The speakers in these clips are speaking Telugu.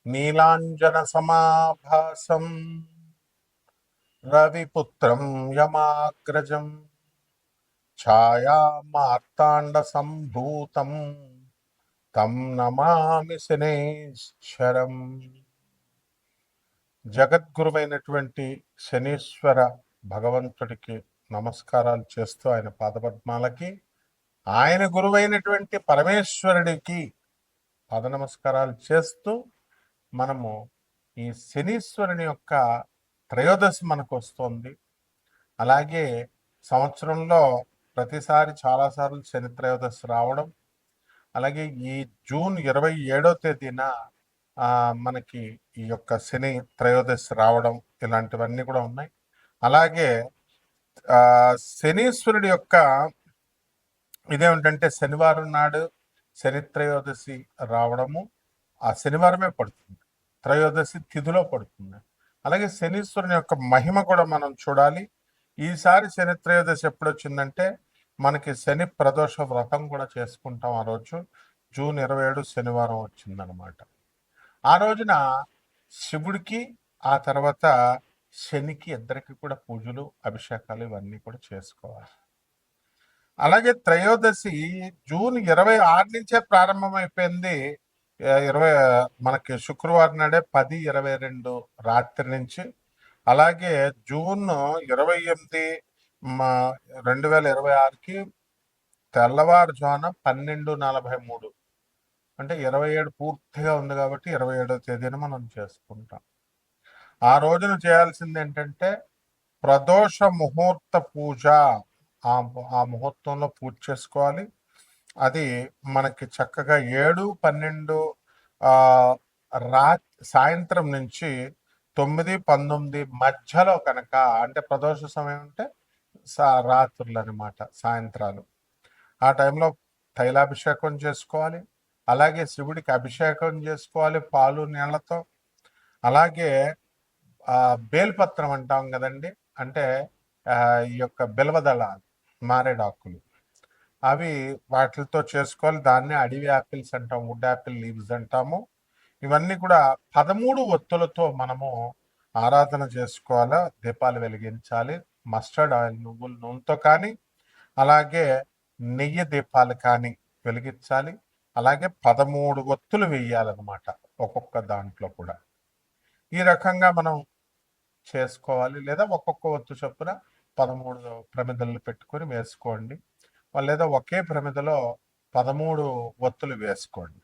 నీలాంజనసమాభాసం రవిపుత్రం యమాగ్రజం ఛాయామార్తాండసంభూతం తం నమామి శనేశ్వరం. జగద్గురువైనటువంటి శనీశ్వర భగవంతుడికి నమస్కారాలు చేస్తూ, ఆయన పాదపద్మాలకి, ఆయన గురువైనటువంటి పరమేశ్వరుడికి పాద నమస్కారాలు చేస్తూ మనము ఈ శనీశ్వరుని యొక్క త్రయోదశి మనకు వస్తుంది. అలాగే సంవత్సరంలో ప్రతిసారి చాలాసార్లు శని త్రయోదశి రావడం, అలాగే ఈ జూన్ 27వ తేదీన మనకి ఈ యొక్క శని త్రయోదశి రావడం, ఇలాంటివన్నీ కూడా ఉన్నాయి. అలాగే శనీశ్వరుడి యొక్క ఇదేమిటంటే శనివారం నాడు శని త్రయోదశి రావడము ఆ శనివారమే పడుతుంది, త్రయోదశి తిథిలో పడుతుంది. అలాగే శనీశ్వరుని యొక్క మహిమ కూడా మనం చూడాలి. ఈసారి శని త్రయోదశి ఎప్పుడు వచ్చిందంటే మనకి శని ప్రదోష వ్రతం కూడా చేసుకుంటాం. ఆ రోజు జూన్ 27 శనివారం వచ్చిందనమాట. ఆ రోజున శివుడికి ఆ తర్వాత శనికి ఇద్దరికి కూడా పూజలు, అభిషేకాలు ఇవన్నీ కూడా చేసుకోవాలి. అలాగే త్రయోదశి జూన్ 26 నుంచే ప్రారంభమైపోయింది. మనకి శుక్రవారం నాడే 10:22 రాత్రి నుంచి. అలాగే జూన్ 28 2026కి తెల్లవారుజామున 12:43, అంటే 27 పూర్తిగా ఉంది కాబట్టి 27వ తేదీన మనం చేసుకుంటాం. ఆ రోజున చేయాల్సింది ఏంటంటే ప్రదోష ముహూర్త పూజ. ఆ ముహూర్తంలో పూజ చేసుకోవాలి. అది మనకి చక్కగా 7-12 సాయంత్రం నుంచి 9-19 మధ్యలో కనుక, అంటే ప్రదోష సమయం అంటే రాత్రులు అనమాట, సాయంత్రాలు. ఆ టైంలో తైలాభిషేకం చేసుకోవాలి. అలాగే శివుడికి అభిషేకం చేసుకోవాలి పాలు నీళ్లతో. అలాగే బేల్పత్రం అంటాం కదండి, అంటే ఈ యొక్క బిల్వదళాలు, మారేడాకులు, అవి వాటితో చేసుకోవాలి. దాన్ని అడవి యాపిల్స్ అంటాం, వుడ్ యాపిల్ లీవ్స్ అంటాము. ఇవన్నీ కూడా 13 ఒత్తులతో మనము ఆరాధన చేసుకోవాలా, దీపాలు వెలిగించాలి. మస్టర్డ్ ఆయిల్, నువ్వుల నూనెతో కానీ, అలాగే నెయ్యి దీపాలు కానీ వెలిగించాలి. అలాగే 13 ఒత్తులు వేయాలన్నమాట ఒక్కొక్క దాంట్లో కూడా. ఈ రకంగా మనం చేసుకోవాలి. లేదా ఒక్కొక్క ఒత్తు చొప్పున 13 ప్రమిదలు పెట్టుకొని వేసుకోండి, లేదా ఒకే ప్రమిదలో 13 ఒత్తులు వేసుకోండి.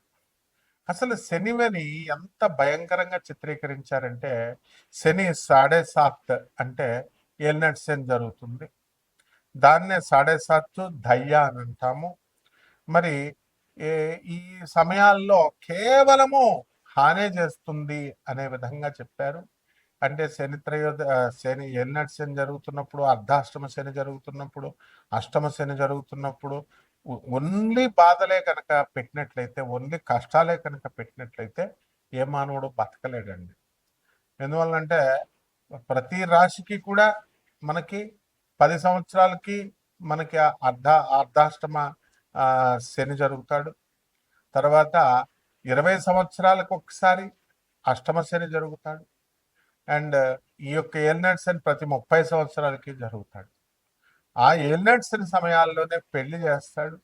అసలు శనిని ఎంత భయంకరంగా చిత్రీకరించారంటే, శని 7.5 అంటే ఏలినాటి శని జరుగుతుంది. దాన్నే 7.5 దయ్యా అని అంటాము. మరి ఈ సమయాల్లో కేవలము హానే చేస్తుంది అనే విధంగా చెప్పారు. అంటే శని ఏలినాటి శని జరుగుతున్నప్పుడు, అర్ధాష్టమ శని జరుగుతున్నప్పుడు, అష్టమ శని జరుగుతున్నప్పుడు ఓన్లీ బాధలే కనుక పెట్టినట్లయితే, ఓన్లీ కష్టాలే కనుక పెట్టినట్లయితే ఏ మానవుడు బతకలేడండి. ఎందువల్లంటే ప్రతి రాశికి కూడా మనకి 10 సంవత్సరాలకి మనకి అర్ధాష్టమ శని జరుగుతాడు. తర్వాత 20 సంవత్సరాలకు ఒకసారి అష్టమ శని జరుగుతాడు. అండ్ ఈ యొక్క ఏలినాటి శని ప్రతి 30 సంవత్సరాలకి జరుగుతాడు. ఆ ఏలినాటి శని సమయాల్లోనే పెళ్లి చేస్తాడు,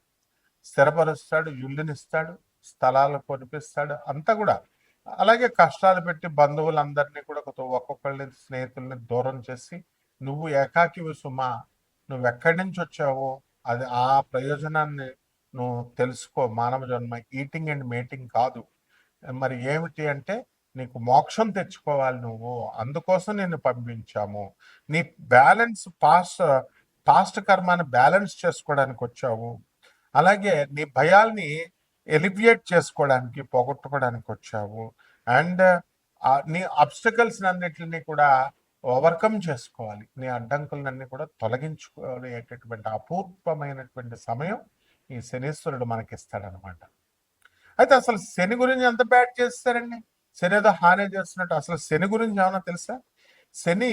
స్థిరపరుస్తాడు, ఇల్లునిస్తాడు, స్థలాలు కొనిపిస్తాడు, అంతా కూడా. అలాగే కష్టాలు పెట్టి బంధువులందరినీ కూడా ఒక్కొక్కళ్ళని, స్నేహితుల్ని దూరం చేసి, నువ్వు ఏకాకివి సుమా, నువ్వెక్కడి నుంచి వచ్చావో అది ఆ ప్రయోజనాన్ని నువ్వు తెలుసుకో. మానవ జన్మ ఈటింగ్ అండ్ మేటింగ్ కాదు. మరి ఏమిటి అంటే నీకు మోక్షం తెచ్చుకోవాలి నువ్వు, అందుకోసం నేను పంపించాము. నీ బ్యాలెన్స్ పాస్ట్ కర్మాన్ని బ్యాలెన్స్ చేసుకోవడానికి వచ్చావు. అలాగే నీ భయాల్ని ఎలివియేట్ చేసుకోవడానికి, పోగొట్టుకోవడానికి వచ్చావు. అండ్ నీ అబ్స్టకల్స్ అన్నిటిని కూడా ఓవర్కమ్ చేసుకోవాలి. నీ అడ్డంకులన్నీ కూడా తొలగించుకునేటటువంటి అపూర్వమైనటువంటి సమయం ఈ శనీశ్వరుడు మనకిస్తాడనమాట. అయితే అసలు శని గురించి ఎంత బ్యాడ్ చేస్తారండి? శని ఏదో హాని చేస్తున్నట్టు. అసలు శని గురించి ఏమన్నా తెలుసా? శని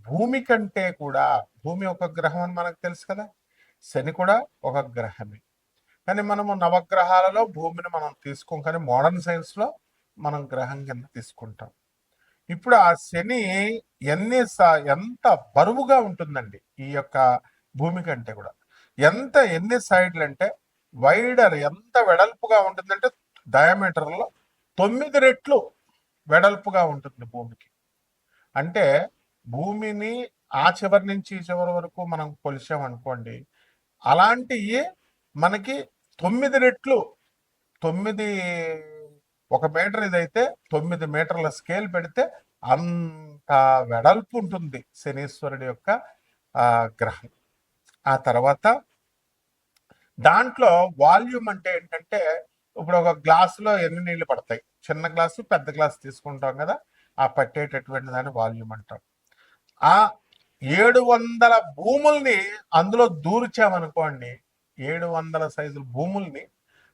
భూమి కంటే కూడా, భూమి ఒక గ్రహం అని మనకు తెలుసు కదా, శని కూడా ఒక గ్రహమే. కానీ మనము నవగ్రహాలలో భూమిని మనం తీసుకోం. కానీ మోడర్న్ సైన్స్లో మనం గ్రహం కింద తీసుకుంటాం. ఇప్పుడు ఆ శని ఎంత బరువుగా ఉంటుందండి ఈ యొక్క భూమి కంటే కూడా. ఎన్ని సైడ్లు అంటే వైడర్ ఎంత వెడల్పుగా ఉంటుందంటే డయామీటర్లో 9 రెట్లు వెడల్పుగా ఉంటుంది భూమికి. అంటే భూమిని ఆ చివరి నుంచి ఈ చివరి వరకు మనం కొలిచామనుకోండి, అలాంటివి మనకి 9 రెట్లు 9 1 మీటర్ ఇదైతే 9 మీటర్ల స్కేల్ పెడితే అంత వెడల్పు ఉంటుంది శనీశ్వరుడి యొక్క గ్రహం. ఆ తర్వాత దాంట్లో వాల్యూమ్ అంటే ఏంటంటే, ఇప్పుడు ఒక గ్లాసులో ఎన్ని నీళ్లు పడతాయి, చిన్న గ్లాసు పెద్ద గ్లాసు తీసుకుంటాం కదా, ఆ పట్టేటటువంటి దాన్ని వాల్యూమ్ అంటాం. ఆ 700 భూముల్ని అందులో దూర్చామనుకోండి, 700 సైజుల భూముల్ని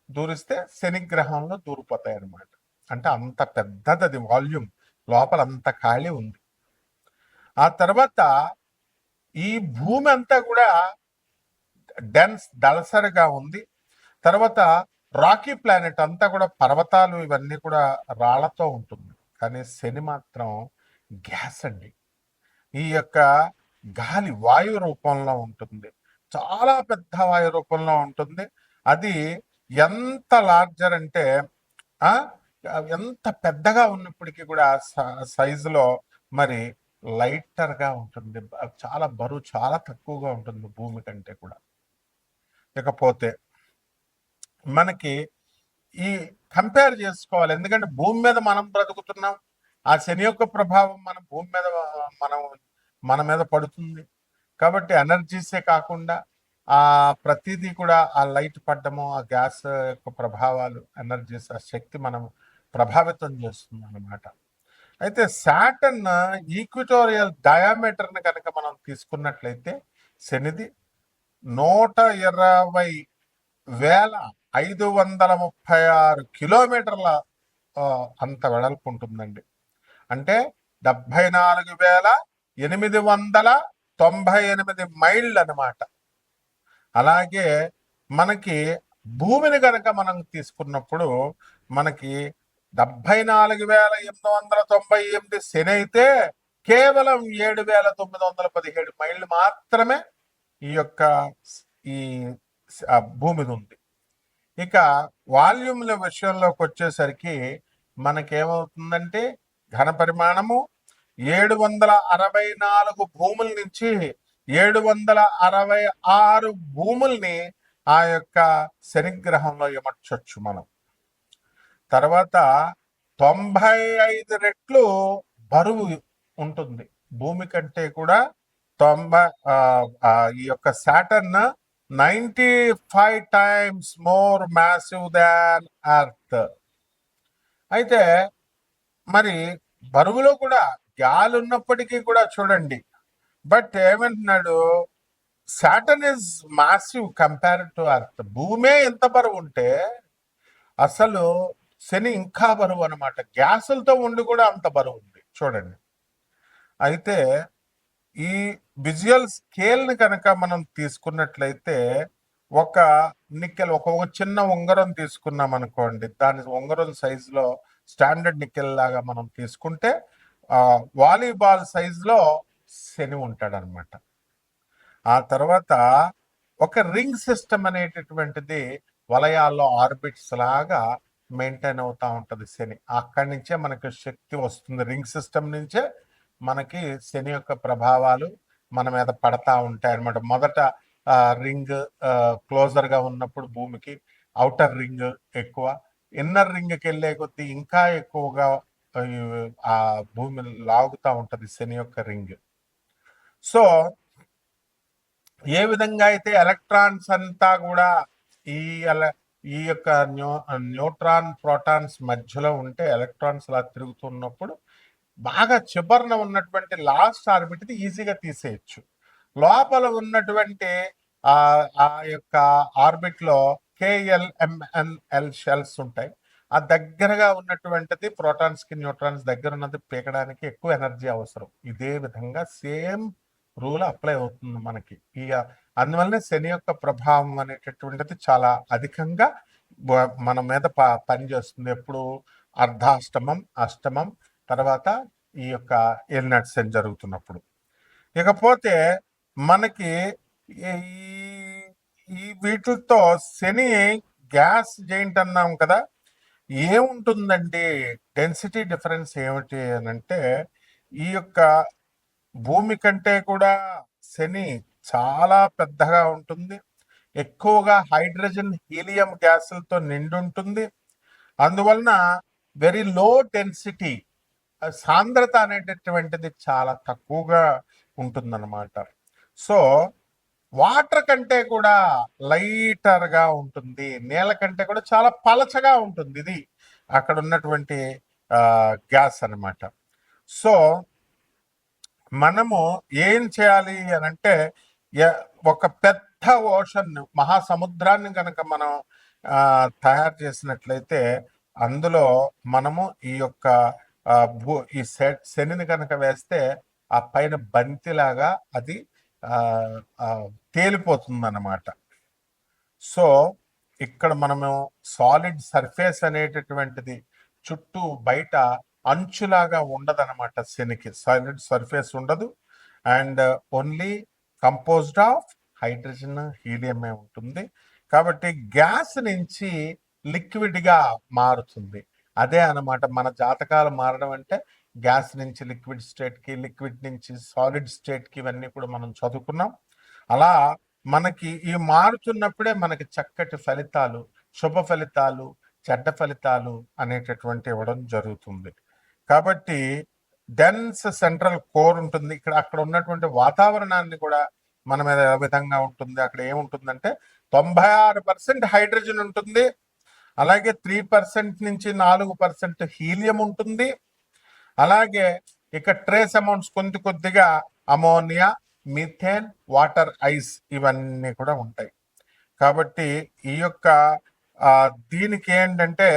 దూరిస్తే శనిగ్రహంలో దూరిపోతాయి అన్నమాట. అంటే అంత పెద్దది అది వాల్యూమ్, లోపల అంత ఖాళీ ఉంది. ఆ తర్వాత ఈ భూమి అంతా కూడా దళసరిగా ఉంది. తర్వాత రాకీ ప్లానెట్ అంతా కూడా పర్వతాలు ఇవన్నీ కూడా రాళ్లతో ఉంటుంది. కానీ శని మాత్రం గ్యాస్ అండి. ఈ యొక్క గాలి వాయు రూపంలో ఉంటుంది, చాలా పెద్ద వాయు రూపంలో ఉంటుంది. అది ఎంత లార్జర్ అంటే ఎంత పెద్దగా ఉన్నప్పటికీ కూడా సైజులో మరి లైటర్గా ఉంటుంది. చాలా బరువు చాలా తక్కువగా ఉంటుంది భూమి కంటే కూడా. ఇకపోతే మనకి ఈ కంపేర్ చేసుకోవాలి, ఎందుకంటే భూమి మీద మనం బ్రతుకుతున్నాం, ఆ శని యొక్క ప్రభావం మన భూమి మీద మన మీద పడుతుంది. కాబట్టి ఎనర్జీసే కాకుండా ఆ ప్రతిదీ కూడా ఆ లైట్ పడ్డము, ఆ గ్యాస్ యొక్క ప్రభావాలు, ఎనర్జీస్, ఆ శక్తి మనం ప్రభావితం చేస్తుంది అన్నమాట. అయితే సాటర్న్ ఈక్విటోరియల్ డయామీటర్ని కనుక మనం తీసుకున్నట్లయితే శనిది 120,536 కిలోమీటర్ల అంత వెడల్పు ఉంటుందండి. అంటే 74,898 మైళ్ళు అనమాట. అలాగే మనకి భూమిని కనుక మనం తీసుకున్నప్పుడు మనకి 74,898 శని అయితే కేవలం 7,917 మైళ్ళు మాత్రమే ఈ యొక్క ఈ భూమి ఉంది. ఇక వాల్యూమ్ల విషయంలోకి వచ్చేసరికి మనకేమవుతుందంటే ఘన పరిమాణము 764 భూముల నుంచి 766 భూముల్ని ఆ యొక్క శనిగ్రహంలో ఇమర్చొచ్చు మనం. తర్వాత 95 రెట్లు బరువు ఉంటుంది భూమి కంటే కూడా. ఈ యొక్క సాటర్న్ 95 times మోర్ మ్యాసివ్ దాన్ ఎర్త్. అయితే మరి బరువులో కూడా గాలి ఉన్నప్పటికీ కూడా చూడండి, బట్ ఏమంటున్నాడు, Saturn is massive compared to earth. భూమే ఎంత బరువు ఉంటే అసలు శని ఇంకా బరువు అనమాట. గ్యాసులతో ఉండి కూడా అంత బరువు ఉంది చూడండి. అయితే ఈ విజువల్ స్కేల్ని కనుక మనం తీసుకున్నట్లయితే ఒక నికెల్, ఒక చిన్న ఉంగరం తీసుకున్నాం అనుకోండి, దాని ఉంగరం సైజులో స్టాండర్డ్ నికెల్ లాగా మనం తీసుకుంటే వాలీబాల్ సైజులో శని ఉంటాడు అనమాట. ఆ తర్వాత ఒక రింగ్ సిస్టమ్ అనేటటువంటిది వలయాల్లో ఆర్బిట్స్ లాగా మెయింటైన్ అవుతా ఉంటుంది శని. అక్కడి నుంచే మనకి శక్తి వస్తుంది, రింగ్ సిస్టమ్ నుంచే మనకి శని యొక్క ప్రభావాలు మన మీద పడతా ఉంటాయి అనమాట. మొదట రింగ్ క్లోజర్ గా ఉన్నప్పుడు భూమికి అవుటర్ రింగ్ ఎక్కువ, ఇన్నర్ రింగ్కి వెళ్ళే కొద్దీ ఇంకా ఎక్కువగా ఆ భూమి లాగుతూ ఉంటది శని యొక్క రింగ్. సో ఏ విధంగా అయితే ఎలక్ట్రాన్స్ అంతా కూడా ఈ యొక్క న్యూట్రాన్ ప్రోటాన్స్ మధ్యలో ఉంటే ఎలక్ట్రాన్స్ అలా తిరుగుతున్నప్పుడు బాగా చివరన ఉన్నటువంటి లాస్ట్ ఆర్బిట్ ఈజీగా తీసేయచ్చు. లోపల ఉన్నటువంటి ఆ యొక్క ఆర్బిట్ లో KLMNL షెల్స్ ఉంటాయి. ఆ దగ్గరగా ఉన్నటువంటిది ప్రోటాన్స్ కి న్యూట్రాన్స్ దగ్గర ఉన్నది పీకడానికి ఎక్కువ ఎనర్జీ అవసరం. ఇదే విధంగా సేమ్ రూల్ అప్లై అవుతుంది మనకి. అందువల్లనే శని యొక్క ప్రభావం అనేటటువంటిది చాలా అధికంగా మన మీద పనిచేస్తుంది. ఎప్పుడు అర్ధాష్టమం, అష్టమం, తర్వాత ఈ యొక్క ఏలినాటి శని జరుగుతున్నప్పుడు. ఇకపోతే మనకి ఈ ఈ వీటితో శని గ్యాస్ జెయింట్ అన్నాం కదా, ఏముంటుందండి డెన్సిటీ డిఫరెన్స్ ఏమిటి అని అంటే, ఈ యొక్క భూమి కంటే కూడా శని చాలా పెద్దగా ఉంటుంది, ఎక్కువగా హైడ్రోజన్ హీలియం గ్యాసులతో నిండి ఉంటుంది. అందువలన వెరీ లో డెన్సిటీ, సాంద్రత అనేటటువంటిది చాలా తక్కువగా ఉంటుందన్నమాట. సో వాటర్ కంటే కూడా లైటర్గా ఉంటుంది, నీళ్ళ కంటే కూడా చాలా పలచగా ఉంటుంది. ఇది అక్కడ ఉన్నటువంటి గ్యాస్ అన్నమాట. సో మనము ఏం చేయాలి అని అంటే, ఒక పెద్ద ఓషన్, మహాసముద్రాన్ని కనుక మనం తయారు చేసినట్లయితే అందులో మనము ఈ యొక్క ఈ శనిని కనుక వేస్తే ఆ పైన బంతిలాగా అది తేలిపోతుంది అన్నమాట. సో ఇక్కడ మనము సాలిడ్ సర్ఫేస్ అనేటటువంటిది చుట్టూ బయట అంచులాగా ఉండదన్నమాట. శనికి సాలిడ్ సర్ఫేస్ ఉండదు, and only composed of hydrogen హీలియమే ఉంటుంది. కాబట్టి గ్యాస్ నుంచి లిక్విడ్గా మారుతుంది. అదే అన్నమాట మన జాతకాలు మారడం అంటే, గ్యాస్ నుంచి లిక్విడ్ స్టేట్కి, లిక్విడ్ నుంచి సాలిడ్ స్టేట్కి, ఇవన్నీ కూడా మనం చదువుకున్నాం. అలా మనకి ఈ మారుతున్నప్పుడే మనకి చక్కటి ఫలితాలు, శుభ ఫలితాలు, చెడ్డ ఫలితాలు అనేటటువంటి ఇవ్వడం జరుగుతుంది. కాబట్టి డెన్స్ సెంట్రల్ కోర్ ఉంటుంది. ఇక్కడ అక్కడ ఉన్నటువంటి వాతావరణాన్ని కూడా మన మీద ఏ విధంగా ఉంటుంది, అక్కడ ఏముంటుందంటే 96% హైడ్రోజన్ ఉంటుంది, అలాగే 3% నుంచి 4% హీలియం ఉంటుంది, అలాగే ఇక ట్రేస్ అమౌంట్స్ కొద్దిగా అమోనియా, మిథేన్, వాటర్ ఐస్ ఇవన్నీ కూడా ఉంటాయి. కాబట్టి ఈ యొక్క దీనికి ఏంటంటే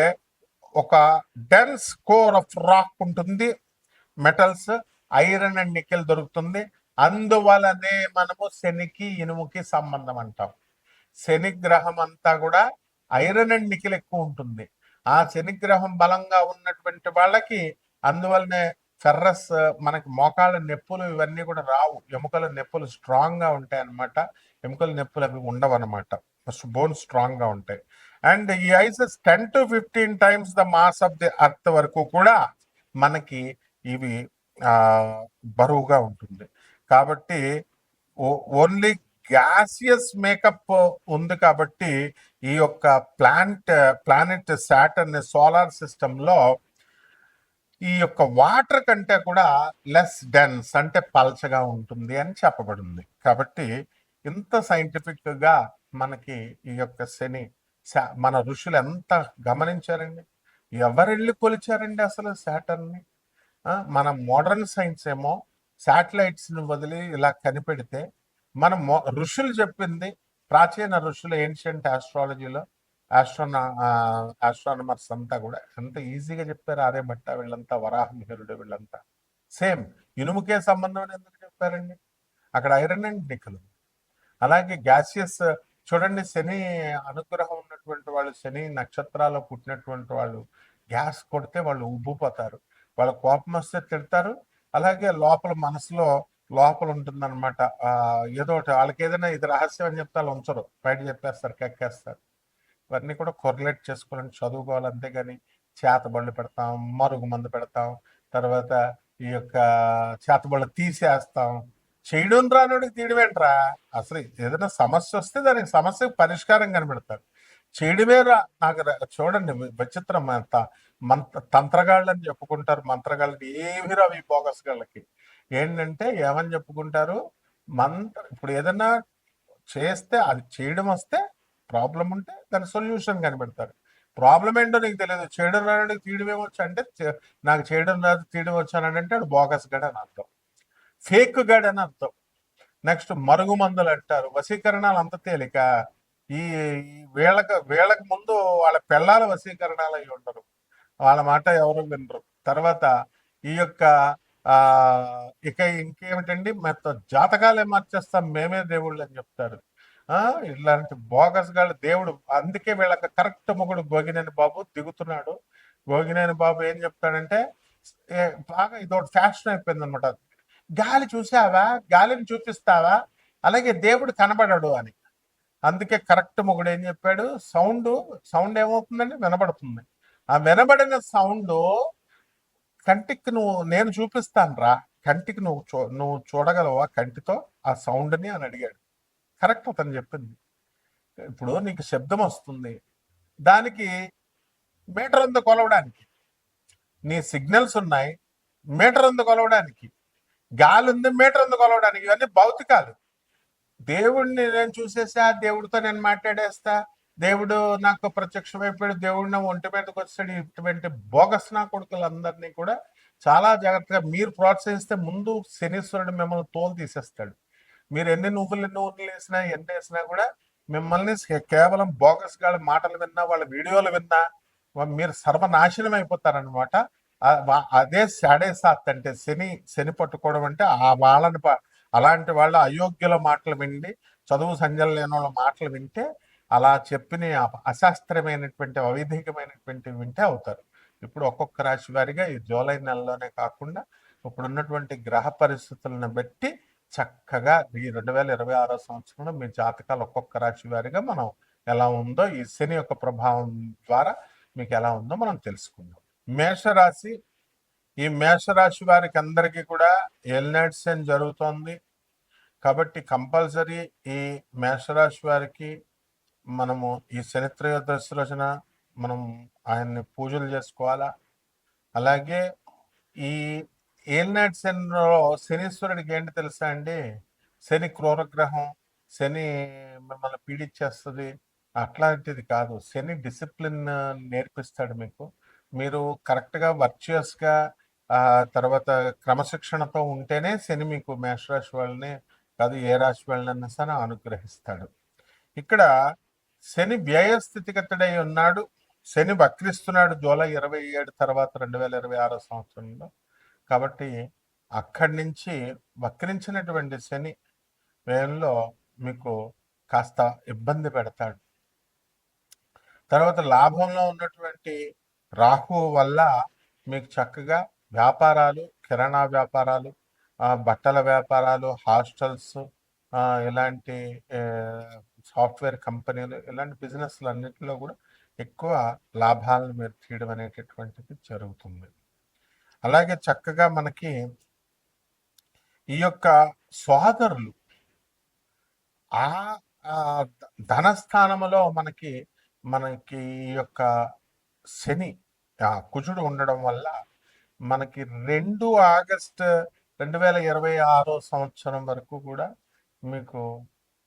ఒక డెన్స్ కోర్ ఆఫ్ రాక్ ఉంటుంది, మెటల్స్, ఐరన్ అండ్ నికెల్ దొరుకుతుంది. అందువలనే మనము శనికి ఇనుముకి సంబంధం అంటాం. శని గ్రహం అంతా కూడా ఐరన్ అండ్ నికెల్ ఎక్కువ ఉంటుంది. ఆ శని గ్రహం బలంగా ఉన్నటువంటి వాళ్ళకి అందువల్లనే ఫెర్రస్, మనకి మోకాళ్ళ నొప్పులు ఇవన్నీ కూడా రావు. ఎముకల నొప్పులు స్ట్రాంగ్ గా ఉంటాయి అన్నమాట. ఎముకల నొప్పులు అవి ఉండవు అనమాట, బోన్స్ స్ట్రాంగ్ గా ఉంటాయి. అండ్ ఈ ఐసెస్ 10 to 15 times the mass of the earth వరకు కూడా మనకి ఇవి బరువుగా ఉంటుంది. కాబట్టి ఓన్లీ గ్యాసియస్ మేకప్ ఉంది. కాబట్టి ఈ యొక్క ప్లానెట్ సాటర్న్ సోలార్ సిస్టమ్ లో ఈ యొక్క వాటర్ కంటే కూడా లెస్ డెన్స్, అంటే పల్చగా ఉంటుంది అని చెప్పబడింది. కాబట్టి ఇంత సైంటిఫిక్ గా మనకి ఈ యొక్క శని, మన ఋషులు ఎంత గమనించారండి, ఎవరెళ్ళి కొలిచారండి అసలు సాటర్న్ని. మన మోడర్న్ సైన్స్ ఏమో శాటిలైట్స్ ని వదిలి ఇలా కనిపెడితే, మన ఋషులు చెప్పింది, ప్రాచీన ఋషులు ఏన్షియంట్ ఆస్ట్రాలజీలో ఆస్ట్రానమర్స్ అంతా కూడా ఎంత ఈజీగా చెప్పారు. ఆర్యభట్ట వీళ్ళంతా, వరాహమిహిరుడు వీళ్ళంతా సేమ్ ఇనుముకే సంబంధం ఎందుకు చెప్పారండి. అక్కడ ఐరన్ అండ్ నికెల్. అలాగే గ్యాసియస్ చూడండి, శని అనుగ్రహం ఉన్నటువంటి వాళ్ళు, శని నక్షత్రాల్లో పుట్టినటువంటి వాళ్ళు గ్యాస్ కొడితే వాళ్ళు ఉబ్బిపోతారు, వాళ్ళ కోపం వస్తే తిడతారు. అలాగే లోపల మనసులో లోపల ఉంటుందన్నమాట ఏదో ఒకటి. వాళ్ళకి ఏదైనా ఇది రహస్యం అని చెప్తే వాళ్ళు ఉంచరు, బయట చెప్పేస్తారు, కక్కేస్తారు. ఇవన్నీ కూడా కొరలేట్ చేసుకోవాలని చదువుకోవాలి. అంతేగాని చేతబళ్ళు పెడతాం, మరుగు మందు పెడతాం, తర్వాత ఈ యొక్క చేతబళ్ళు తీసేస్తాం. చేయడం రానుడికి తీయడమేంట్రా. అసలు ఏదైనా సమస్య వస్తే దానికి సమస్యకు పరిష్కారం కనిపెడతారు. చేయడమే నాకు చూడండి విచిత్రం. తంత్రగాళ్ళు అని చెప్పుకుంటారు, మంత్రగాళ్ళని ఏమి రావు ఈ బోగస్ గాళ్ళకి. ఏంటంటే ఏమని చెప్పుకుంటారు, ఇప్పుడు ఏదైనా చేస్తే అది చేయడం వస్తే ప్రాబ్లం ఉంటే దాని సొల్యూషన్ కనిపెడతారు. ప్రాబ్లం ఏంటో నీకు తెలియదు, చేయడం రానడికి తీయడం ఏమొచ్చు అంటే, నాకు చేయడం రాదు తీయడం వచ్చానంటే వాడు బోగస్ గడ్ అని అర్థం, ఫేక్ గడ్ అని అర్థం. నెక్స్ట్ మరుగు మందులు అంటారు. వశీకరణాలు అంత తేలిక. ఈ వీళ్ళకి ముందు వాళ్ళ పిల్లల వశీకరణాలు అయి ఉండరు, వాళ్ళ మాట ఎవరు వినరు. తర్వాత ఈ యొక్క ఇక ఇంకేమిటండి, జాతకాలే మార్చేస్తాం మేమే దేవుళ్ళు అని చెప్తారు. ఇలాంటి బోగస్ గాళ్ళు దేవుడు. అందుకే వీళ్ళకి కరెక్ట్ మొగుడు గోగినేని బాబు దిగుతున్నాడు. గోగినేని బాబు ఏం చెప్తాడంటే బాగా ఇదొకటి ఫ్యాషన్ అయిపోయింది అనమాట. గాలి చూసావా, గాలిని చూపిస్తావా, అలాగే దేవుడు కనబడడు అని. అందుకే కరెక్ట్ మొగుడు ఏం చెప్పాడు, సౌండ్ ఏమవుతుందండి, వినబడుతుంది. ఆ వినబడిన సౌండ్ కంటికి నేను చూపిస్తాను రా, కంటికి నువ్వు చూడగలవా కంటితో ఆ సౌండ్ని అని అడిగాడు. కరెక్ట్ అతను చెప్పింది. ఇప్పుడు నీకు శబ్దం వస్తుంది, దానికి మీటర్ ఉంది కొలవడానికి, నీ సిగ్నల్స్ ఉన్నాయి మీటర్ ఉంది కొలవడానికి, గాలి ఉంది మీటర్ ఉంది కొలవడానికి. ఇవన్నీ భౌతికాలు. దేవుడిని నేను చూసేసా, దేవుడితో నేను మాట్లాడేస్తా, దేవుడు నాకు ప్రత్యక్షమైపోయాడు, దేవుడు నా ఒంటి మీదకి వచ్చాడు, ఇటువంటి బోగస్ నా కొడుకులందరినీ కూడా చాలా జాగ్రత్తగా మీరు ప్రోత్సహిస్తే ముందు శనీశ్వరుడు మిమ్మల్ని తోలు తీసేస్తాడు. మీరు ఎన్ని నువ్వులు వేసినా ఎన్ని వేసినా కూడా మిమ్మల్ని కేవలం బోగస్ గాళ్ళ మాటలు విన్నా, వాళ్ళ వీడియోలు విన్నా మీరు సర్వనాశనం అయిపోతారనమాట. అదే సాడే సాత్ అంటే శని పట్టుకోవడం అంటే ఆ వాళ్ళని అలాంటి వాళ్ళ అయోగ్యుల మాటలు విండి, చదువు సంజలు లేని వాళ్ళ మాటలు వింటే, అలా చెప్పిన అశాస్త్రమైనటువంటి అవైధికమైనటువంటి వింటే అవుతారు. ఇప్పుడు ఒక్కొక్క రాశి వారిగా ఈ జూలై నెలలోనే కాకుండా ఇప్పుడున్నటువంటి గ్రహ పరిస్థితులను బట్టి చక్కగా ఈ 2026 సంవత్సరంలో మీ జాతకాలు ఒక్కొక్క రాశి వారిగా మనం ఎలా ఉందో ఈ శని యొక్క ప్రభావం ద్వారా మీకు ఎలా ఉందో మనం తెలుసుకుందాం. మేషరాశి, ఈ మేషరాశి వారికి అందరికీ కూడా ఎల్నైట్ సెన్ జరుగుతోంది కాబట్టి కంపల్సరీ ఈ మేషరాశి వారికి మనము ఈ శని త్రయోదశి రోజున మనం ఆయన్ని పూజలు చేసుకోవాలా. అలాగే ఈ ఏల్నైట్ శనిలో శనీశ్వరుడికి ఏంటి తెలుసా అండి, శని క్రూరగ్రహం, శని మిమ్మల్ని పీడించేస్తుంది, అట్లాంటిది కాదు. శని డిసిప్లిన్ నేర్పిస్తాడు మీకు. మీరు కరెక్ట్గా వర్చువస్గా తర్వాత క్రమశిక్షణతో ఉంటేనే శని మీకు మేషరాశి వాళ్ళని కాదు ఏ రాశి వాళ్ళనైనా సరే అనుగ్రహిస్తాడు. ఇక్కడ శని వ్యయ స్థితిగతుడై ఉన్నాడు. శని వక్రిస్తున్నాడు జూలై 27 తర్వాత 2026 సంవత్సరంలో. కాబట్టి అక్కడి నుంచి వక్రించినటువంటి శని వ్యయంలో మీకు కాస్త ఇబ్బంది పెడతాడు. తర్వాత లాభంలో ఉన్నటువంటి రాహు వల్ల మీకు చక్కగా వ్యాపారాలు, కిరాణా వ్యాపారాలు, బట్టల వ్యాపారాలు, హాస్టల్స్, ఇలాంటి సాఫ్ట్వేర్ కంపెనీలు, ఇలాంటి బిజినెస్లు అన్నింటిలో కూడా ఎక్కువ లాభాలను మీరు తీయడం అనేటటువంటిది జరుగుతుంది. అలాగే చక్కగా మనకి ఈ యొక్క సోదరులు ఆ ధనస్థానంలో మనకి ఈ యొక్క శని కుజుడు ఉండడం వల్ల మనకి 2 ఆగస్టు 2026 సంవత్సరం వరకు కూడా మీకు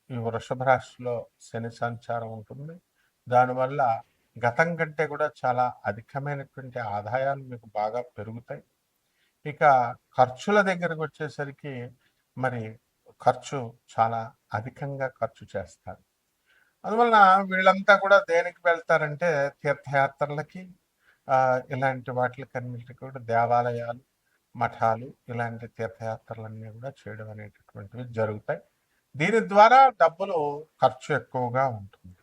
ఈ వృషభ రాశిలో శని సంచారం ఉంటుంది. దానివల్ల గతం కంటే కూడా చాలా అధికమైనటువంటి ఆదాయాలు మీకు బాగా పెరుగుతాయి. ఇక ఖర్చుల దగ్గరకు వచ్చేసరికి మరి ఖర్చు చాలా అధికంగా ఖర్చు చేస్తారు. అందువలన వీళ్ళంతా కూడా దేనికి వెళ్తారంటే తీర్థయాత్రలకి, ఇలాంటి వాటికన్నిటికీ కూడా దేవాలయాలు, మఠాలు, ఇలాంటి తీర్థయాత్రలన్నీ కూడా చేయడం అనేటటువంటివి జరుగుతాయి. దీని ద్వారా డబ్బులు ఖర్చు ఎక్కువగా ఉంటుంది.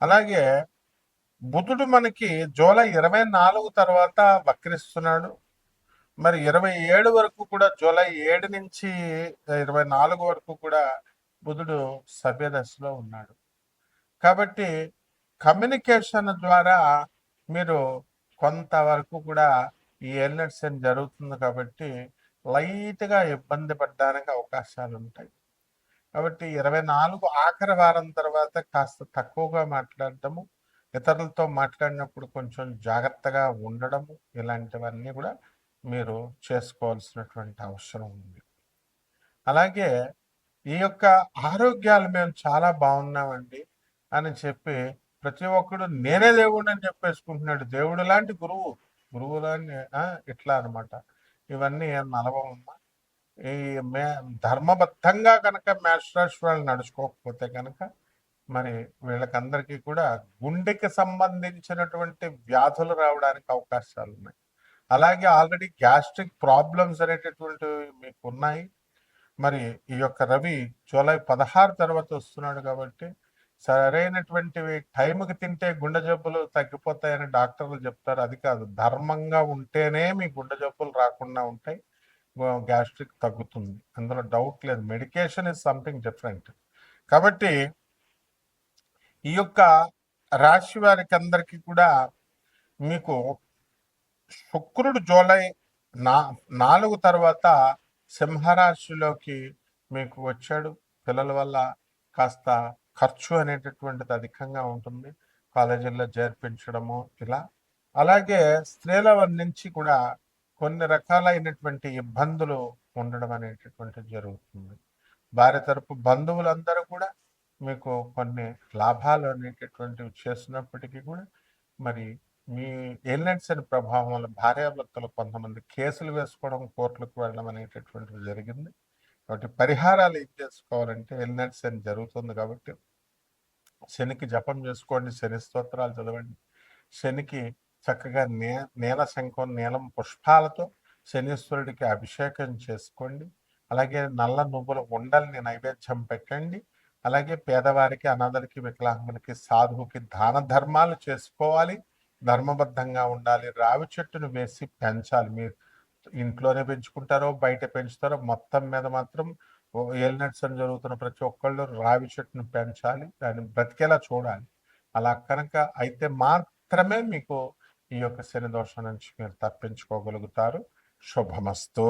అలాగే బుధుడు మనకి జూలై 24 తర్వాత వక్రిస్తున్నాడు. మరి 27 వరకు కూడా, జూలై 7 నుంచి 24 వరకు కూడా బుధుడు సవ్యదశలో ఉన్నాడు. కాబట్టి కమ్యూనికేషన్ ద్వారా మీరు కొంతవరకు కూడా ఈ ఎల్నెట్ సెన్ జరుగుతుంది కాబట్టి లైట్గా ఇబ్బంది పడడానికి అవకాశాలు ఉంటాయి. కాబట్టి 24 ఆఖరి వారం తర్వాత కాస్త తక్కువగా మాట్లాడటము, ఇతరులతో మాట్లాడినప్పుడు కొంచెం జాగ్రత్తగా ఉండడము, ఇలాంటివన్నీ కూడా మీరు చేసుకోవాల్సినటువంటి అవసరం ఉంది. అలాగే ఈ యొక్క ఆరోగ్యాలు మేము చాలా బాగున్నామండి అని చెప్పి ప్రతి ఒక్కడు నేనే దేవుడు అని చెప్పేసుకుంటున్నాడు. దేవుడు లాంటి గురువు లాంటి ఇట్లా అనమాట. ఇవన్నీ నలభమ్మ. ఈ ధర్మబద్ధంగా కనుక మేషరాశి వాళ్ళు నడుచుకోకపోతే కనుక మరి వీళ్ళకందరికీ కూడా గుండెకి సంబంధించినటువంటి వ్యాధులు రావడానికి అవకాశాలు ఉన్నాయి. అలాగే ఆల్రెడీ గ్యాస్ట్రిక్ ప్రాబ్లమ్స్ అనేటటువంటివి మీకు ఉన్నాయి. మరి ఈ యొక్క రవి జూలై 16 తర్వాత వస్తున్నాడు కాబట్టి సరైనటువంటివి టైంకి తింటే గుండె జబ్బులు తగ్గిపోతాయని డాక్టర్లు చెప్తారు. అది కాదు, ధర్మంగా ఉంటేనే మీ గుండె జబ్బులు రాకుండా ఉంటాయి, గ్యాస్ట్రిక్ తగ్గుతుంది, అందులో డౌట్ లేదు. Medication is something different. కాబట్టి ఈ యొక్క రాశి వారికి అందరికీ కూడా మీకు శుక్రుడు జూలై 4 తర్వాత సింహరాశిలోకి మీకు వచ్చాడు. పిల్లల వల్ల కాస్త ఖర్చు అనేటటువంటిది అధికంగా ఉంటుంది, కాలేజీల్లో చేర్పించడము ఇలా. అలాగే స్త్రీల నుంచి కూడా కొన్ని రకాలైనటువంటి ఇబ్బందులు ఉండడం అనేటటువంటిది జరుగుతుంది. భార్య తరపు బంధువులందరూ కూడా మీకు కొన్ని లాభాలు అనేటటువంటివి చేసినప్పటికీ కూడా మరి మీ ఏలినట్స్ అని ప్రభావం వల్ల భార్యాభర్తలు కొంతమంది కేసులు వేసుకోవడం, కోర్టులకు వెళ్ళడం అనేటటువంటిది జరిగింది. కాబట్టి పరిహారాలు ఏం చేసుకోవాలంటే, ఏలినట్స్ అని జరుగుతుంది కాబట్టి శనికి జపం చేసుకోండి, శని స్తోత్రాలు చదవండి, శనికి చక్కగా నీల శంఖం నీలం పుష్పాలతో శనీశ్వరుడికి అభిషేకం చేసుకోండి. అలాగే నల్ల నువ్వుల ఉండల్ని నైవేద్యం పెట్టండి. అలాగే పేదవారికి, అనాథలకి, వికలాంగులకి, సాధువుకి దాన ధర్మాలు చేసుకోవాలి, ధర్మబద్ధంగా ఉండాలి. రావి చెట్టును వేసి పెంచాలి. మీరు ఇంట్లోనే పెంచుకుంటారో బయట పెంచుతారో, మొత్తం మీద మాత్రం ఏలినట్స్ అని జరుగుతున్న ప్రతి ఒక్కళ్ళు రావి చెట్టును పెంచాలి, దాన్ని బ్రతికేలా చూడాలి. అలా కనుక అయితే మాత్రమే మీకు ఈ యొక్క శని దోషం నుంచి మీరు తప్పించుకోగలుగుతారు. శుభమస్తు.